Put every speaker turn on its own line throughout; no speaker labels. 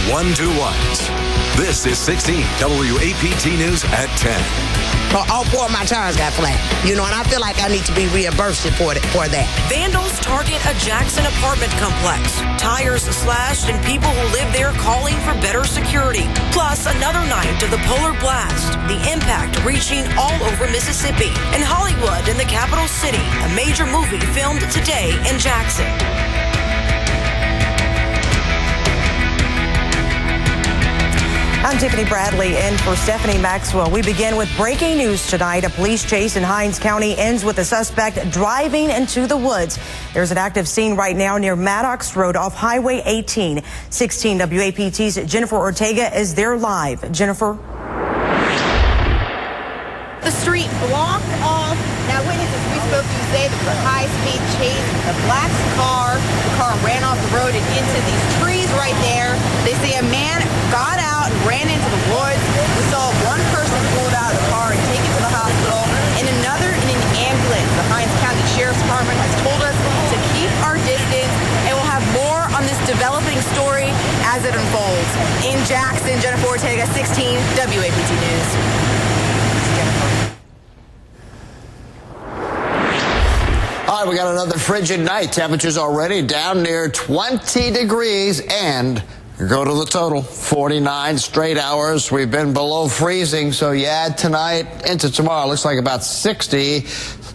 1-2-1s. This is 16 WAPT News at 10.
All four of my tires got flat. And I feel like I need to be reimbursed for that.
Vandals target a Jackson apartment complex. Tires slashed and people who live there calling for better security. Plus, another night of the polar blast. The impact reaching all over Mississippi. And Hollywood in the capital city. A major movie filmed today in Jackson.
I'm Tiffany Bradley in for Stephanie Maxwell. We begin with breaking news tonight. A police chase in Hinds County ends with a suspect driving into the woods. There's an active scene right now near Maddox Road off Highway 18. 16 WAPT's Jennifer Ortega is there live. Jennifer.
The street blocked off. Now, witnesses we spoke to say there was a high-speed chase with a black car. The car ran off the road and into these trees right there. They say a man got out and ran into the woods. We saw one person pulled out of the car and taken to the hospital, and another in an ambulance. The Hinds County Sheriff's Department has told us to keep our distance, and we'll have more on this developing story as it unfolds. In Jackson, Jennifer Ortega, 16 WAPT News.
All right, we got another frigid night. Temperatures already down near 20 degrees and go to the total, 49 straight hours. We've been below freezing, so you add tonight into tomorrow. Looks like about 60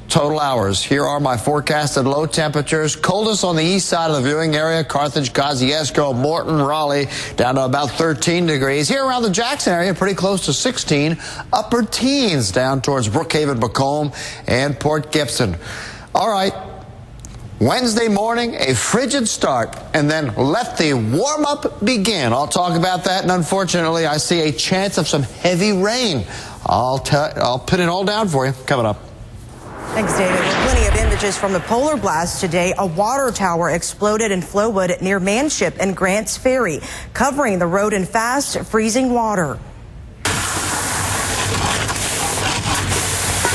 total hours. Here are my forecasted low temperatures. Coldest on the east side of the viewing area, Carthage, Kosciuszko, Morton, Raleigh, down to about 13 degrees. Here around the Jackson area, pretty close to 16. Upper teens down towards Brookhaven, Macomb, and Port Gibson. All right, Wednesday morning, a frigid start, and then let the warm-up begin. I'll talk about that, and unfortunately, I see a chance of some heavy rain. I'll put it all down for you coming up.
Thanks, David. Plenty of images from the polar blast today. A water tower exploded in Flowood near Manship and Grants Ferry, covering the road in fast, freezing water.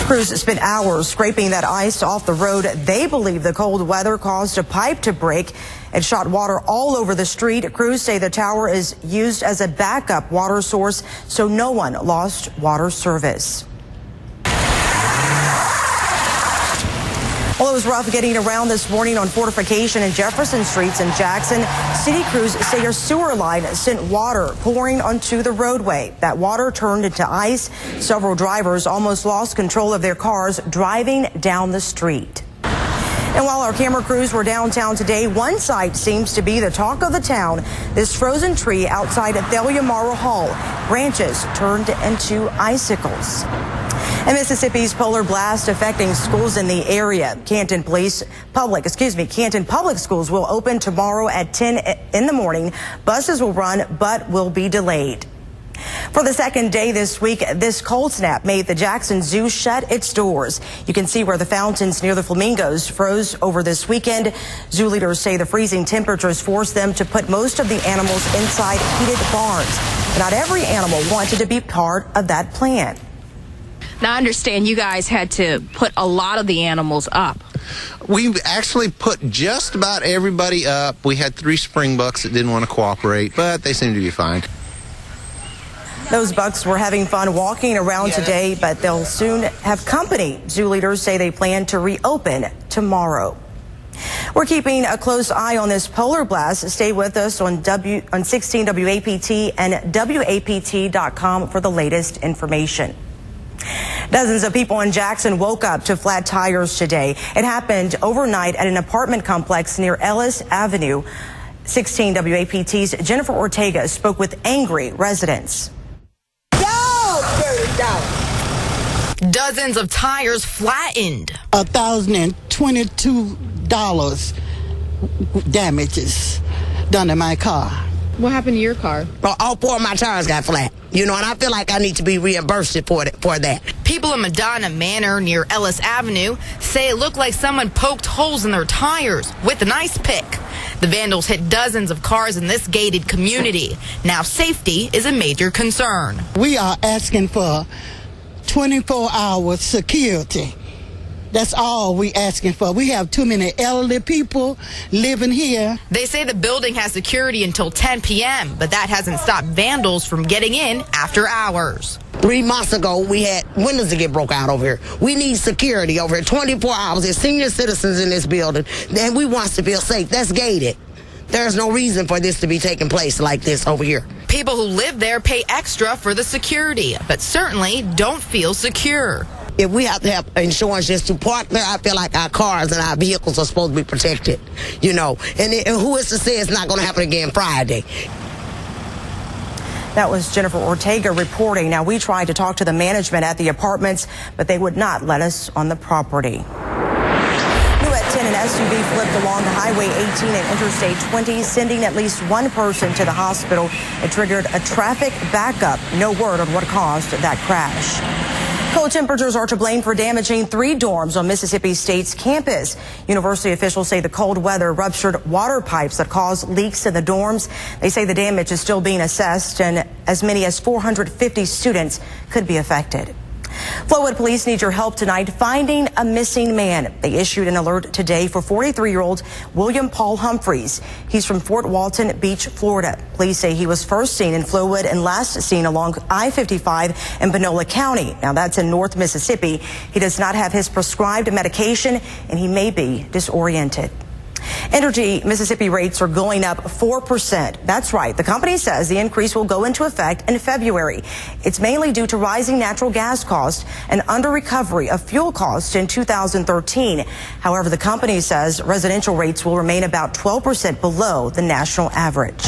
Crews spent hours scraping that ice off the road. They believe the cold weather caused a pipe to break and shot water all over the street. Crews say the tower is used as a backup water source, so no one lost water service. Well, it was rough getting around this morning on Fortification and Jefferson Streets in Jackson. City crews say a sewer line sent water pouring onto the roadway. That water turned into ice. Several drivers almost lost control of their cars driving down the street. And while our camera crews were downtown today, one site seems to be the talk of the town. This frozen tree outside Thalia Morrow Hall. Branches turned into icicles. And Mississippi's polar blast affecting schools in the area. Canton Public Schools will open tomorrow at 10 in the morning. Buses will run, but will be delayed. For the second day this week, this cold snap made the Jackson Zoo shut its doors. You can see where the fountains near the flamingos froze over this weekend. Zoo leaders say the freezing temperatures forced them to put most of the animals inside heated barns. But not every animal wanted to be part of that plan.
Now, I understand you guys had to put a lot of the animals up.
We actually put just about everybody up. We had 3 springbucks that didn't want to cooperate, but they seem to be fine.
Those bucks were having fun walking around today, but they'll soon have company. Zoo leaders say they plan to reopen tomorrow. We're keeping a close eye on this polar blast. Stay with us on 16 WAPT and WAPT.com for the latest information. Dozens of people in Jackson woke up to flat tires today. It happened overnight at an apartment complex near Ellis Avenue. 16 WAPT's Jennifer Ortega spoke with angry residents.
Dozens of tires flattened.
$1,022 damages done to my car.
What happened to your car?
All four of my tires got flat. And I feel like I need to be reimbursed for that.
People in Madonna Manor near Ellis Avenue say it looked like someone poked holes in their tires with an ice pick. The vandals hit dozens of cars in this gated community. Now safety is a major concern.
We are asking for 24-hour security That's all we asking for. We have too many elderly people living here.
They say the building has security until 10 p.m., but that hasn't stopped vandals from getting in after hours.
3 months ago, we had windows to get broke out over here. We need security over here 24 hours. There's senior citizens in this building, and we want to feel safe. That's gated. There's no reason for this to be taking place like this over here.
People who live there pay extra for the security, but certainly don't feel secure.
If we have to have insurance just to park there, I feel like our cars and our vehicles are supposed to be protected, you know. And who is to say it's not going to happen again Friday?
That was Jennifer Ortega reporting. Now, we tried to talk to the management at the apartments, but they would not let us on the property. New at 10, an SUV flipped along the Highway 18 and Interstate 20, sending at least one person to the hospital. It triggered a traffic backup. No word on what caused that crash. Cold temperatures are to blame for damaging 3 dorms on Mississippi State's campus. University officials say the cold weather ruptured water pipes that caused leaks in the dorms. They say the damage is still being assessed and as many as 450 students could be affected. Flowood police need your help tonight finding a missing man. They issued an alert today for 43-year-old William Paul Humphreys. He's from Fort Walton Beach, Florida. Police say he was first seen in Flowood and last seen along I-55 in Panola County. Now that's in North Mississippi. He does not have his prescribed medication and he may be disoriented. Energy Mississippi rates are going up 4%. That's right. The company says the increase will go into effect in February. It's mainly due to rising natural gas costs and under recovery of fuel costs in 2013. However, the company says residential rates will remain about 12% below the national average.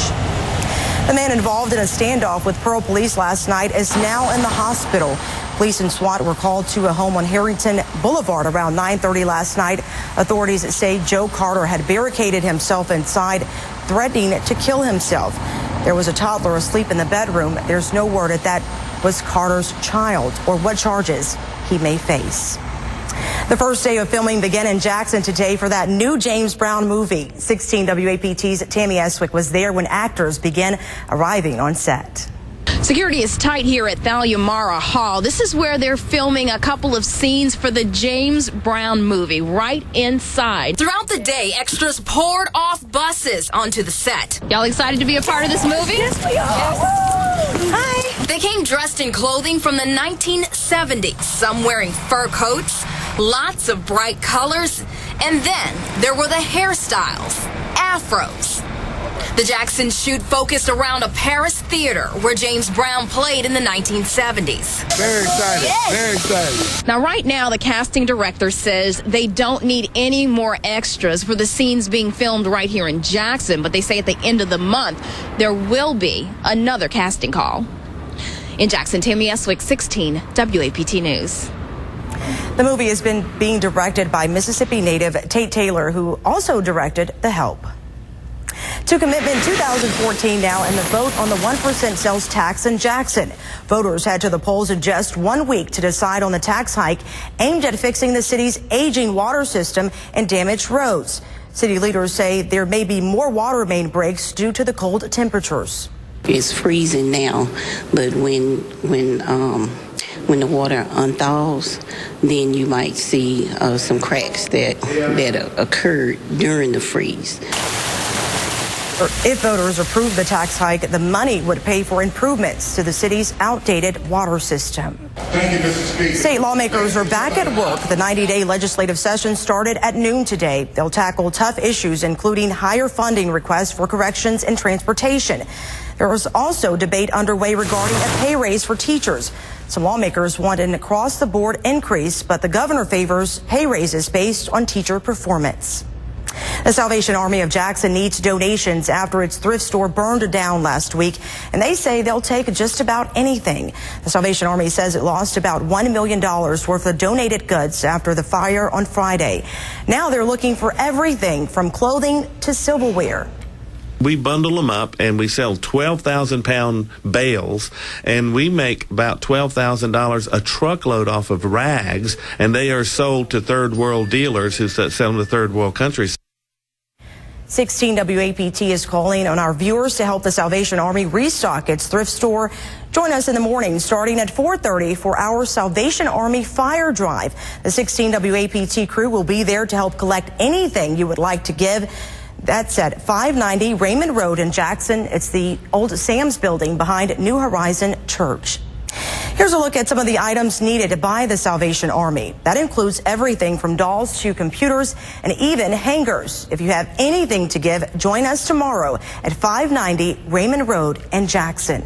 The man involved in a standoff with Pearl Police last night is now in the hospital. Police and SWAT were called to a home on Harrington Boulevard around 9:30 last night. Authorities say Joe Carter had barricaded himself inside, threatening to kill himself. There was a toddler asleep in the bedroom. There's no word if that was Carter's child or what charges he may face. The first day of filming began in Jackson today for that new James Brown movie. 16 WAPT's Tammy Eswick was there when actors began arriving on set.
Security is tight here at Thalia Mara Hall. This is where they're filming a couple of scenes for the James Brown movie, right inside.
Throughout the day, extras poured off buses onto the set.
Y'all excited to be a part of this movie?
Yes, we are. Yes. Hi. They came dressed in clothing from the 1970s, some wearing fur coats, lots of bright colors, and then there were the hairstyles, afros. The Jackson shoot focused around a Paris theater where James Brown played in the 1970s.
Very excited.
Yes.
Very excited.
Now, right now, the casting director says they don't need any more extras for the scenes being filmed right here in Jackson, but they say at the end of the month, there will be another casting call. In Jackson, Tammy Eswick, 16 WAPT News.
The movie has been being directed by Mississippi native Tate Taylor, who also directed The Help. To commitment 2014 now, and the vote on the 1% sales tax in Jackson. Voters head to the polls in just 1 week to decide on the tax hike aimed at fixing the city's aging water system and damaged roads. City leaders say there may be more water main breaks due to the cold temperatures.
It's freezing now, but when the water unthaws, then you might see some cracks that occurred during the freeze.
If voters approve the tax hike, the money would pay for improvements to the city's outdated water system.
Thank you, Mr. Speaker.
State lawmakers are back at work. The 90-day legislative session started at noon today. They'll tackle tough issues, including higher funding requests for corrections and transportation. There is also debate underway regarding a pay raise for teachers. Some lawmakers want an across-the-board increase, but the governor favors pay raises based on teacher performance. The Salvation Army of Jackson needs donations after its thrift store burned down last week, and they say they'll take just about anything. The Salvation Army says it lost about $1 million worth of donated goods after the fire on Friday. Now they're looking for everything from clothing to silverware.
We bundle them up and we sell 12,000-pound bales, and we make about $12,000 a truckload off of rags, and they are sold to third world dealers who sell them to third world countries.
16 WAPT is calling on our viewers to help the Salvation Army restock its thrift store. Join us in the morning starting at 4:30 for our Salvation Army fire drive. The 16 WAPT crew will be there to help collect anything you would like to give. That's at 590 Raymond Road in Jackson. It's the old Sam's building behind New Horizon Church. Here's a look at some of the items needed by the Salvation Army. That includes everything from dolls to computers and even hangers. If you have anything to give, join us tomorrow at 590 Raymond Road in Jackson.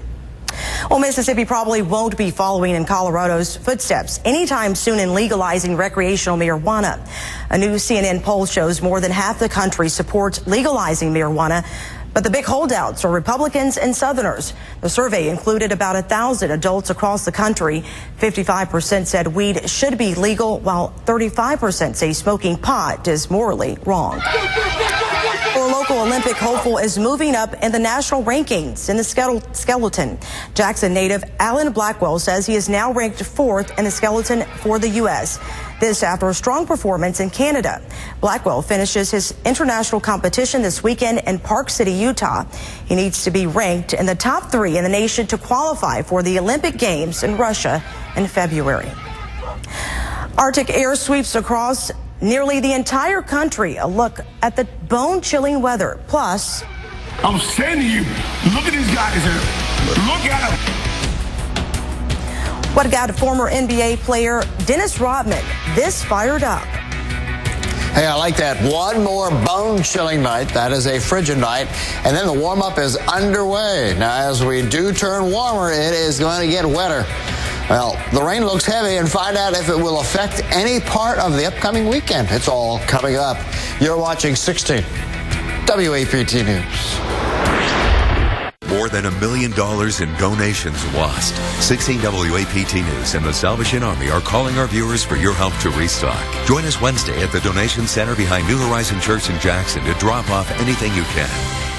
Well, Mississippi probably won't be following in Colorado's footsteps anytime soon in legalizing recreational marijuana. A new CNN poll shows more than half the country supports legalizing marijuana. But the big holdouts are Republicans and Southerners. The survey included about 1,000 adults across the country. 55% said weed should be legal, while 35% say smoking pot is morally wrong. A local Olympic hopeful is moving up in the national rankings in the skeleton. Jackson native Alan Blackwell says he is now ranked 4th in the skeleton for the U.S. This after a strong performance in Canada. Blackwell finishes his international competition this weekend in Park City, Utah. He needs to be ranked in the top 3 in the nation to qualify for the Olympic Games in Russia in February. Arctic air sweeps across nearly the entire country. A look at the bone-chilling weather. Plus,
I'm saying to you, look at these guys here. Look at them.
What got former NBA player Dennis Rodman this fired up?
Hey, I like that. One more bone-chilling night. That is a frigid night. And then the warm-up is underway. Now, as we do turn warmer, it is going to get wetter. Well, the rain looks heavy, and find out if it will affect any part of the upcoming weekend. It's all coming up. You're watching 16 WAPT News.
More than $1 million in donations lost. 16 WAPT News and the Salvation Army are calling our viewers for your help to restock. Join us Wednesday at the Donation Center behind New Horizon Church in Jackson to drop off anything you can.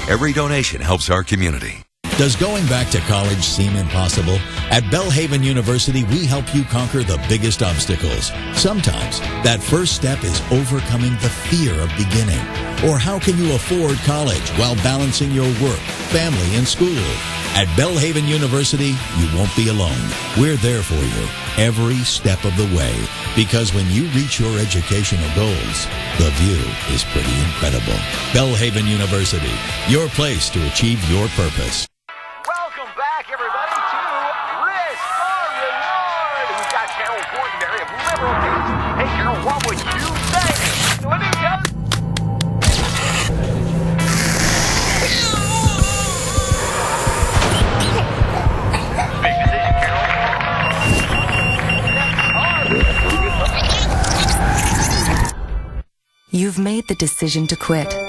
Every donation helps our community.
Does going back to college seem impossible? At Belhaven University, we help you conquer the biggest obstacles. Sometimes that first step is overcoming the fear of beginning. Or how can you afford college while balancing your work, family, and school? At Belhaven University, you won't be alone. We're there for you every step of the way. Because when you reach your educational goals, the view is pretty incredible. Belhaven University, your place to achieve your purpose.
Welcome back, everybody, to Risk or Reward. We've got Carol Fortenberry of Liberal News. Hey, Carol, what would you say? What do you got? Big decision, Carol.
You've made the decision to quit.